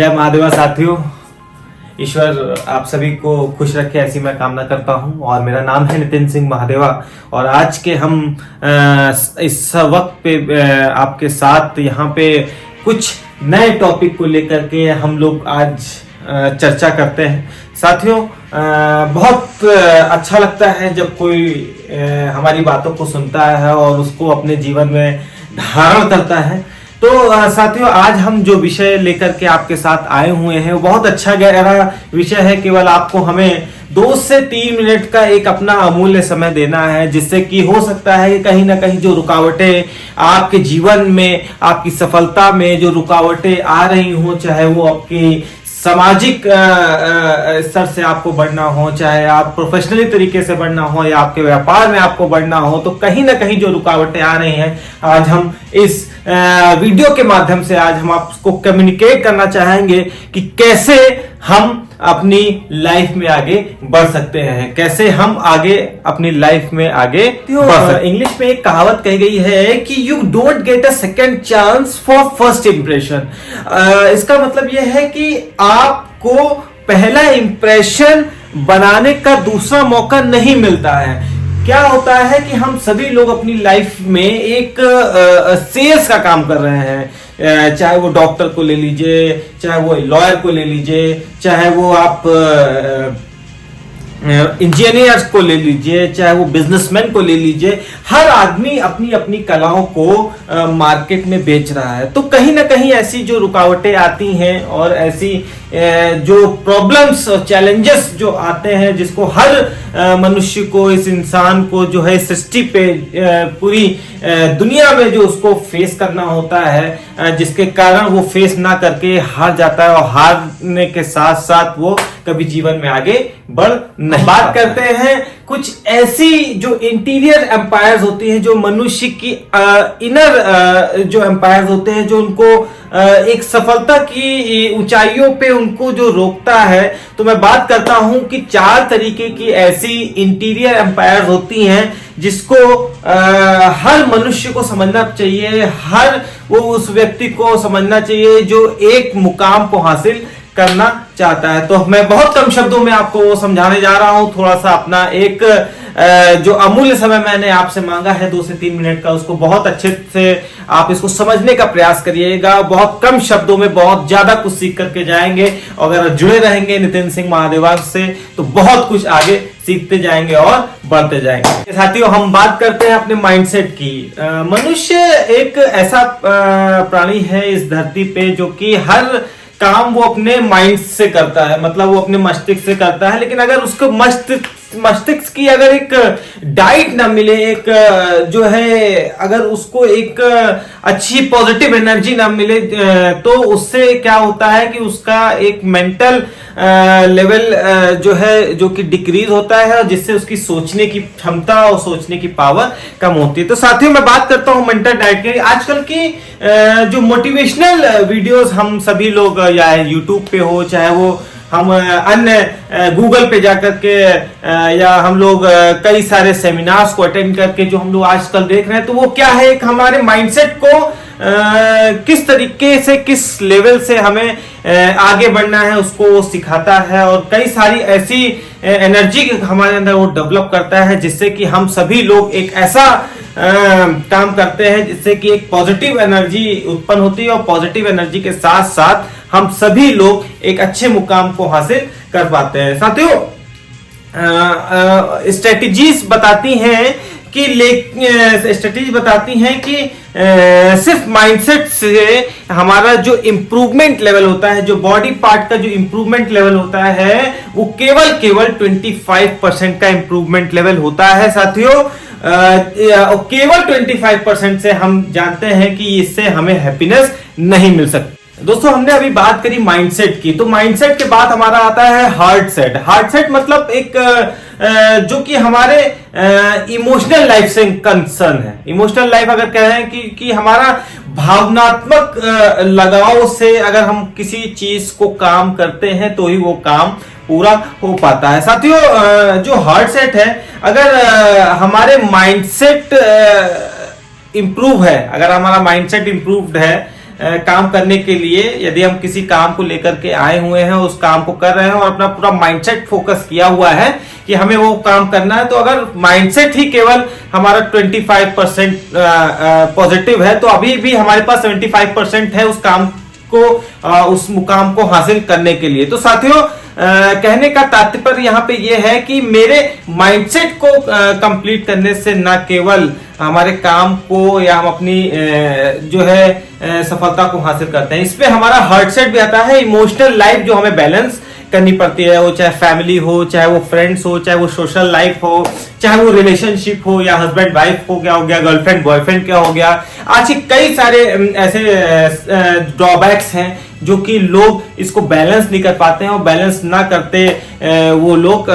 जय महादेवा साथियों, ईश्वर आप सभी को खुश रखे ऐसी मैं कामना करता हूं। और मेरा नाम है नितिन सिंह महादेवा और आज के हम इस वक्त पे आपके साथ यहाँ पे कुछ नए टॉपिक को लेकर के हम लोग आज चर्चा करते हैं। साथियों, बहुत अच्छा लगता है जब कोई हमारी बातों को सुनता है और उसको अपने जीवन में धारण करता है। तो साथियों, आज हम जो विषय लेकर के आपके साथ आए हुए हैं वो बहुत अच्छा गहरा विषय है। केवल आपको हमें 2 से 3 मिनट का एक अपना अमूल्य समय देना है, जिससे कि हो सकता है कि कहीं ना कहीं जो रुकावटें आपके जीवन में, आपकी सफलता में जो रुकावटें आ रही हो, चाहे वो आपकी सामाजिक स्तर से आपको बढ़ना हो, चाहे आप प्रोफेशनली तरीके से बढ़ना हो या आपके व्यापार में आपको बढ़ना हो, तो कहीं ना कहीं जो रुकावटें आ रही हैं, आज हम इस वीडियो के माध्यम से आज हम आपको कम्युनिकेट करना चाहेंगे कि कैसे हम अपनी लाइफ में आगे बढ़ सकते हैं, कैसे हम आगे अपनी लाइफ में आगे बढ़ सकते। इंग्लिश में एक कहावत कही गई है कि you don't get a second chance for first impression. इसका मतलब यह है कि आपको पहला इंप्रेशन बनाने का दूसरा मौका नहीं मिलता है। क्या होता है कि हम सभी लोग अपनी लाइफ में एक सेल्स का काम कर रहे हैं, चाहे वो डॉक्टर को ले लीजिए, चाहे वो लॉयर को ले लीजिए, चाहे वो आप इंजीनियर्स को ले लीजिए, चाहे वो बिजनेसमैन को ले लीजिए। हर आदमी अपनी अपनी कलाओं को मार्केट में बेच रहा है। तो कहीं ना कहीं ऐसी जो रुकावटें आती हैं और ऐसी जो प्रॉब्लम्स और चैलेंजेस जो आते हैं, जिसको हर मनुष्य को, इस इंसान को जो है सृष्टि पे पूरी दुनिया में जो उसको फेस करना होता है, जिसके कारण वो फेस ना करके हार जाता है और हारने के साथ साथ वो कभी जीवन में आगे बढ़ नहीं। बात करते हैं कुछ ऐसी जो इंटीरियर एम्पायर्स होती हैं, जो मनुष्य की इनर जो एम्पायर्स होते हैं, जो उनको एक सफलता की ऊंचाइयों पे उनको जो रोकता है। तो मैं बात करता हूं कि 4 तरीके की ऐसी इंटीरियर एम्पायर्स होती हैं जिसको हर मनुष्य को समझना चाहिए, हर वो उस व्यक्ति को समझना चाहिए जो एक मुकाम को हासिल करना चाहता है। तो मैं बहुत कम शब्दों में आपको वो समझाने जा रहा हूं। थोड़ा सा अपना एक जो अमूल्य समय मैंने आपसे मांगा है 2 से 3 मिनट का, उसको बहुत अच्छे से आप इसको समझने का प्रयास करिएगा। बहुत कम शब्दों में बहुत ज्यादा कुछ सीख करके जाएंगे। अगर जुड़े रहेंगे नितिन सिंह महादेवा से तो बहुत कुछ आगे सीखते जाएंगे और बढ़ते जाएंगे। साथियों, हम बात करते हैं अपने माइंडसेट की। मनुष्य एक ऐसा प्राणी है इस धरती पे जो कि हर काम वो अपने माइंड से करता है, मतलब वो अपने मस्तिष्क से करता है। लेकिन अगर उसको मस्तिष्क की अगर एक डाइट ना मिले, एक जो है अगर उसको एक अच्छी पॉजिटिव एनर्जी ना मिले, तो उससे क्या होता है कि उसका एक मेंटल लेवल जो है जो कि डिक्रीज होता है, जिससे उसकी सोचने की क्षमता और सोचने की पावर कम होती है। तो साथियों, मैं बात करता हूं मेंटल डाइट की। आजकल की जो मोटिवेशनल वीडियोस हम सभी लोग, या यूट्यूब पे हो, चाहे वो हम अन्य गूगल पे जाकर के या हम लोग कई सारे सेमिनार्स को अटेंड करके जो हम लोग आजकल देख रहे हैं, तो वो क्या है, एक हमारे माइंडसेट को किस तरीके से, किस लेवल से हमें आगे बढ़ना है उसको सिखाता है। और कई सारी ऐसी एनर्जी हमारे अंदर वो डेवलप करता है, जिससे कि हम सभी लोग एक ऐसा काम करते हैं जिससे कि एक पॉजिटिव एनर्जी उत्पन्न होती है और पॉजिटिव एनर्जी के साथ साथ हम सभी लोग एक अच्छे मुकाम को हासिल कर पाते हैं। साथियों, स्ट्रेटजीज बताती हैं कि सिर्फ माइंडसेट से हमारा जो इंप्रूवमेंट लेवल होता है, जो बॉडी पार्ट का जो इंप्रूवमेंट लेवल होता है, वो केवल 25% का इंप्रूवमेंट लेवल होता है। साथियों, केवल 25% से हम जानते हैं कि इससे हमें हैप्पीनेस नहीं मिल सकती। दोस्तों, हमने अभी बात करी माइंडसेट की, तो माइंडसेट के बाद हमारा आता है हार्ट सेट। हार्ट सेट मतलब एक जो कि हमारे इमोशनल लाइफ से कंसर्न है। इमोशनल लाइफ अगर कह रहे हैं कि हमारा भावनात्मक लगाव से अगर हम किसी चीज को काम करते हैं तो ही वो काम पूरा हो पाता है। साथियों, जो हार्ट सेट है, अगर हमारे माइंडसेट इंप्रूव है, अगर हमारा माइंडसेट इंप्रूव्ड है काम करने के लिए, यदि हम किसी काम को लेकर के आए हुए हैं, उस काम को कर रहे हैं और अपना पूरा माइंडसेट फोकस किया हुआ है कि हमें वो काम करना है, तो अगर माइंडसेट ही केवल हमारा 25% पॉजिटिव है, तो अभी भी हमारे पास 75% है उस काम को, उस मुकाम को हासिल करने के लिए। तो साथियों, कहने का तात्पर्य यहाँ पे ये है कि मेरे माइंडसेट को कंप्लीट करने से न केवल हमारे काम को या हम अपनी जो है सफलता को हासिल करते हैं, इसमें हमारा हार्ट सेट भी आता है, इमोशनल लाइफ जो हमें बैलेंस करनी पड़ती है, वो चाहे फैमिली हो, चाहे वो फ्रेंड्स हो, चाहे वो सोशल लाइफ हो, चाहे वो रिलेशनशिप हो, या हस्बैंड वाइफ हो क्या हो गया, गर्लफ्रेंड बॉयफ्रेंड क्या हो गया। आज के कई सारे ऐसे ड्रॉबैक्स हैं जो कि लोग इसको बैलेंस नहीं कर पाते हैं, और बैलेंस ना करते वो लोग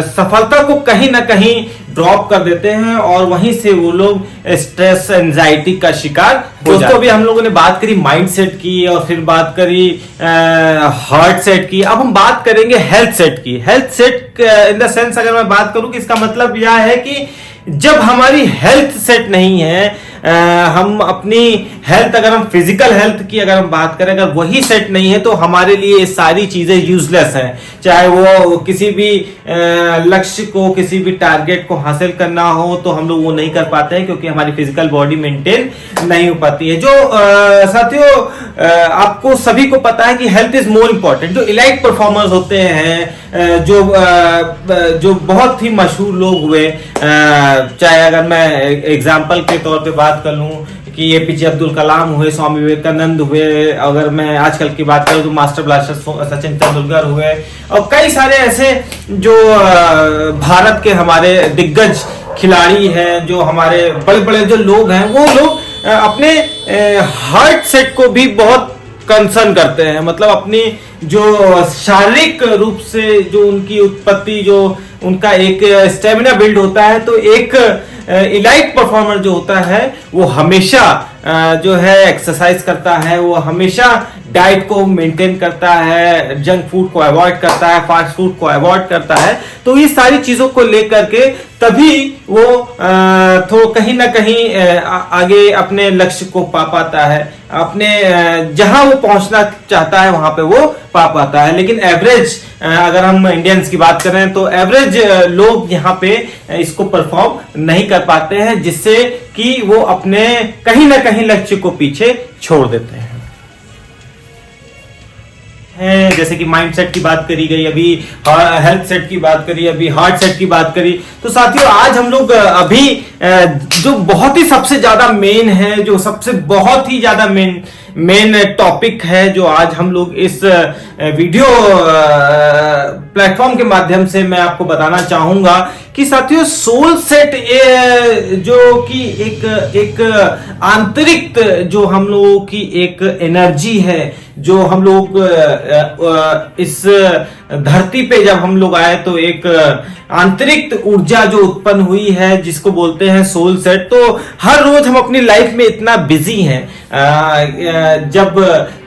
सफलता को कहीं ना कहीं ड्रॉप कर देते हैं, और वहीं से वो लोग स्ट्रेस एंजाइटी का शिकार हो जाते हैं। दोस्तों, अभी हम लोगों ने बात करी माइंड सेट की, और फिर बात करी हार्ट सेट की। अब हम बात करेंगे हेल्थ सेट की। Health set in the sense अगर मैं बात करूं कि इसका मतलब यह है कि जब हमारी हेल्थ सेट नहीं है, हम अपनी हेल्थ, अगर हम फिजिकल हेल्थ की अगर हम बात करें, अगर वही सेट नहीं है, तो हमारे लिए सारी चीजें यूजलेस हैं। चाहे वो किसी भी लक्ष्य को, किसी भी टारगेट को हासिल करना हो, तो हम लोग वो नहीं कर पाते हैं, क्योंकि हमारी फिजिकल बॉडी मेंटेन नहीं हो पाती है। जो साथियों, आपको सभी को पता है कि हेल्थ इज मोर इंपॉर्टेंट। जो इलाइट परफॉर्मर्स होते हैं, जो बहुत ही मशहूर लोग हुए, चाहे अगर मैं एग्जाम्पल के तौर पे बात कर लूं कि एपीजे अब्दुल कलाम हुए, स्वामी विवेकानंद हुए, अगर मैं आजकल की बात करूं तो मास्टर ब्लास्टर सचिन तेंदुलकर हुए, और कई सारे ऐसे जो भारत के हमारे दिग्गज खिलाड़ी हैं, जो हमारे बड़े बड़े जो लोग हैं, वो लोग अपने हार्ट सेट को भी बहुत कंसर्न करते हैं। मतलब अपनी जो शारीरिक रूप से जो उनकी उत्पत्ति, जो उनका एक स्टेमिना बिल्ड होता है, तो एक इलाइट परफॉर्मर जो होता है वो हमेशा जो है एक्सरसाइज करता है, वो हमेशा डाइट को मेंटेन करता है, जंक फूड को अवॉइड करता है, फास्ट फूड को अवॉइड करता है। तो ये सारी चीजों को लेकर के तभी वो तो कहीं ना कहीं आगे अपने लक्ष्य को पा पाता है, अपने जहां वो पहुंचना चाहता है वहां पे वो पा पाता है। लेकिन एवरेज, अगर हम इंडियंस की बात करें, तो एवरेज लोग यहाँ पे इसको परफॉर्म नहीं कर पाते हैं, जिससे कि वो अपने कहीं ना कहीं लक्ष्य को पीछे छोड़ देते हैं। जैसे कि माइंड सेट की बात करी गई, अभी हेल्थ सेट की बात करी, अभी हार्ट सेट की बात करी। तो साथियों, आज हम लोग अभी जो बहुत ही सबसे ज्यादा मेन है, जो सबसे बहुत ही ज्यादा मेन टॉपिक है, जो आज हम लोग इस वीडियो प्लेटफॉर्म के माध्यम से मैं आपको बताना चाहूंगा कि साथियों, सोल सेट जो कि एक आंतरिक जो हम लोगों की एक एनर्जी है, जो हम लोग इस धरती पे जब हम लोग आए तो एक आंतरिक ऊर्जा जो उत्पन्न हुई है, जिसको बोलते हैं सोल सेट। तो हर रोज हम अपनी लाइफ में इतना बिजी हैं, जब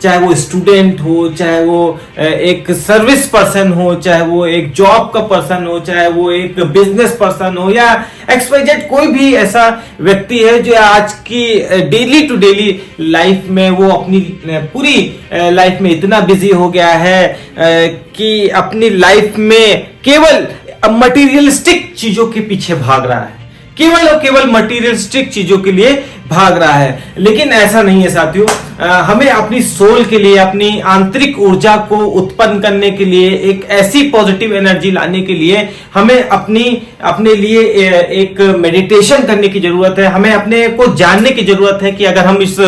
चाहे वो स्टूडेंट हो, चाहे वो एक सर्विस पर्सन हो, चाहे वो एक जॉब का पर्सन हो, चाहे वो एक बिजनेस पर्सन हो, या XYZ कोई भी ऐसा व्यक्ति है जो आज की डेली टू डेली लाइफ में वो अपनी पूरी लाइफ में इतना बिजी हो गया है कि अपनी लाइफ में केवल मटीरियलिस्टिक चीजों के पीछे भाग रहा है, केवल और केवल मटीरियलिस्टिक चीजों के लिए भाग रहा है। लेकिन ऐसा नहीं है साथियों, हमें अपनी सोल के लिए, अपनी आंतरिक ऊर्जा को उत्पन्न करने के लिए, एक ऐसी पॉजिटिव एनर्जी लाने के लिए हमें अपने लिए एक मेडिटेशन करने की जरूरत है। हमें अपने को जानने की जरूरत है कि अगर हम इस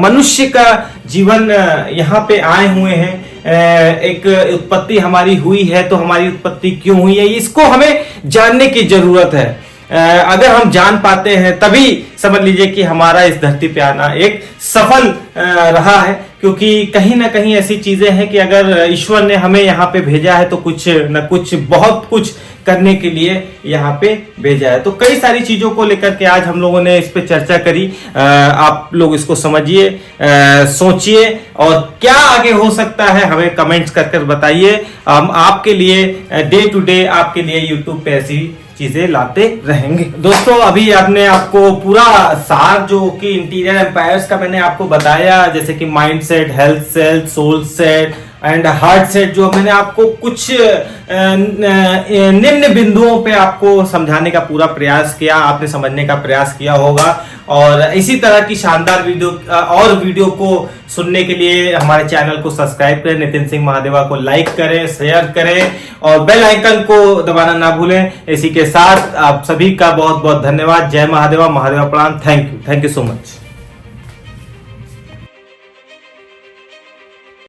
मनुष्य का जीवन यहाँ पे आए हुए हैं, एक उत्पत्ति हमारी हुई है, तो हमारी उत्पत्ति क्यों हुई है, इसको हमें जानने की जरूरत है। अगर हम जान पाते हैं तभी समझ लीजिए कि हमारा इस धरती पे आना एक सफल रहा है, क्योंकि कहीं ना कहीं ऐसी चीजें हैं कि अगर ईश्वर ने हमें यहाँ पे भेजा है तो कुछ न कुछ, बहुत कुछ करने के लिए यहाँ पे भेजा है। तो कई सारी चीजों को लेकर के आज हम लोगों ने इस पे चर्चा करी। आप लोग इसको समझिए, सोचिए, और क्या आगे हो सकता है हमें कमेंट्स कर बताइए। हम आपके लिए डे टू डे आपके लिए यूट्यूब पे ऐसी चीजें लाते रहेंगे। दोस्तों अभी आपने आपको पूरा सार जो कि इंटीरियर एम्पायर्स का मैंने आपको बताया, जैसे कि mind set, health set, soul set and heart set, जो मैंने आपको कुछ निम्न बिंदुओं पे आपको समझाने का पूरा प्रयास किया, आपने समझने का प्रयास किया होगा। और इसी तरह की शानदार वीडियो और वीडियो को सुनने के लिए हमारे चैनल को सब्सक्राइब करें, नितिन सिंह महादेवा को लाइक करें, शेयर करें और बेल आइकन को दबाना ना भूलें। इसी के साथ आप सभी का बहुत बहुत धन्यवाद। जय महादेवा, महादेवा प्रणाम। Thank you so much.